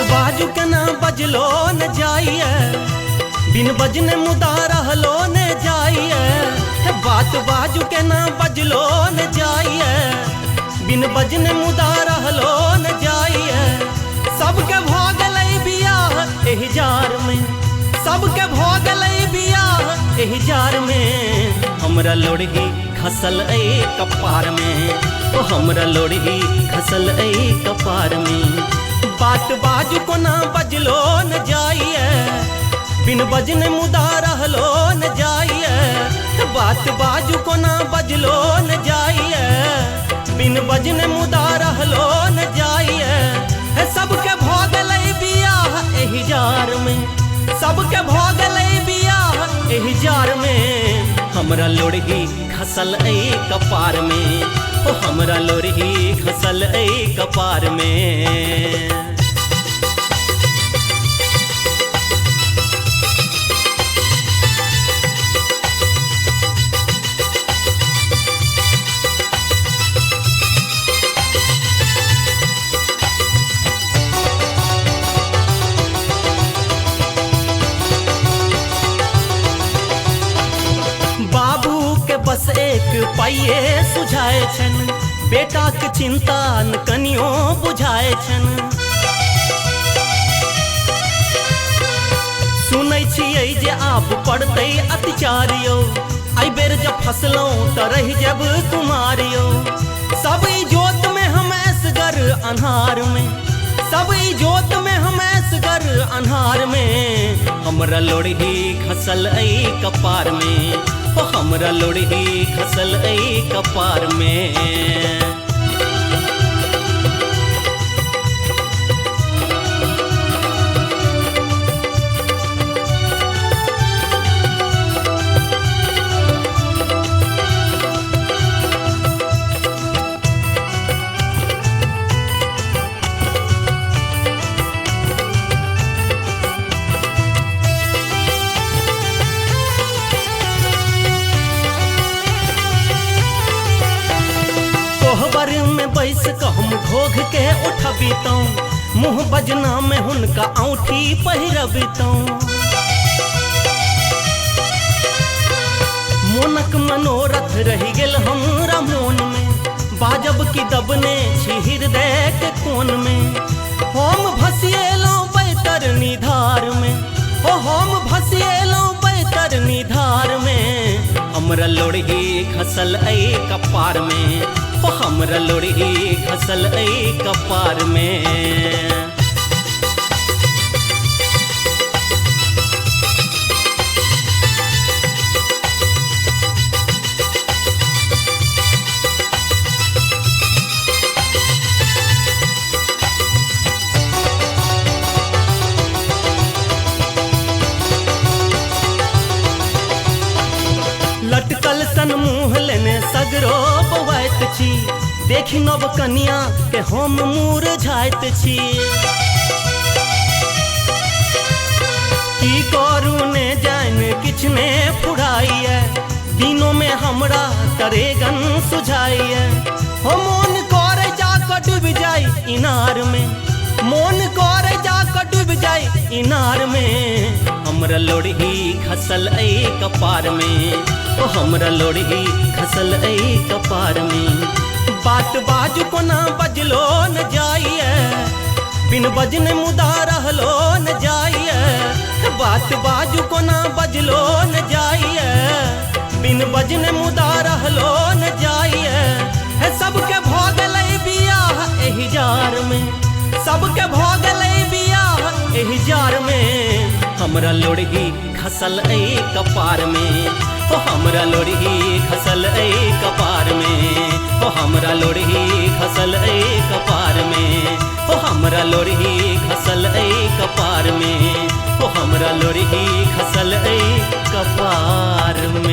बाजू के ना बजलो न जाइए, बिन बजने मुदा रहलो न जाइए। बात बाजू के ना बजलो न जाइए, बिन बजने मुदा रहलो न जाइए। सबके भोगलै बियाह एहि जार में, सबके भोगलै बियाह एहि जार में। हमरा लोढ़ी खसल ऐ कपार में, ओ हमरा लोढ़ी खसल ऐ कपार में। बात बाजू को ना बजलो न जाइए, बिन बजने मुदा रहलो न जाइए। बात बाजू को ना बजलो न जाइए, बिन बजने मुदा रहलो न जाइए। सबके भोगलै बियाह एहि जार में, सबके भोगलै बियाह एहि जार में। हमरा लोढ़ी खसल ऐ कपार में, ओ हमरा लोढ़ी खसल ऐ कपार में। बस एक पाइए सुझाए छन, बेटा के चिंता न कनियो बुझाए छन। सुनै छियै जे आप पड़तै अत्याचारियो, आई बेर जब फसलों त रहि जब कुमारियो। सब इजोत में हम ऐसगर अन्हार में, सब इजोत में हम ऐसगर अन्हार में। हमरा लोढ़ी खसल ऐ कपार में, ओ हमरा लोढ़ी खसल ऐ कपार में। बैस क हम घोघ के उठबितौ, मुँह बजना में हुनका औंठी पहिरबितौ। मोनक मनोरथ रहि गेल हमरा मोन में, बाजब की दबने छी हृदय के कोन में। हम भसिएलौ बैतर निधार में, ओ हम भसिएलौ बैतर निधार में। हमरा लोढ़ी खसल ऐ कपार में, ओ हमरा लोढ़ी खसल ऐ कपार में। लटकल सन मुँह लेने सगरो बवैत छी, देखी नव कनिया के हम मुरझाइत छी। की करू ने जान किछ ने फुराइए, दिनों में हमरा करेगन सुझाइए। हो मोन करे जाकर डूब जाई इनार में, मोन करे जाकर डूब जाई इनार में। हमरा लोढ़ी खसल ऐ कपार में, ओ हमरा लोढ़ी खसल ऐ कपार में। बात बाजू को ना बजलो न जाइए, बिन बजने मुदा रहलो न जाइए। बात बाजू को ना बजलो न जाइए, बिन बजने मुदा रहलो न जाइए। सबके भोगलै बियाह एहि जार में, सबके भोगलै बियाह एहि जार में। हमरा लोढ़ी खसल ऐ कपार में, ओ हमरा लोढ़ी खसल ऐ कपार में। ओ हमरा लोढ़ी खसल ऐ कपार में, ओ हमरा लोढ़ी खसल ऐ कपार में। ओ हमरा लोढ़ी खसल ऐ कपार में।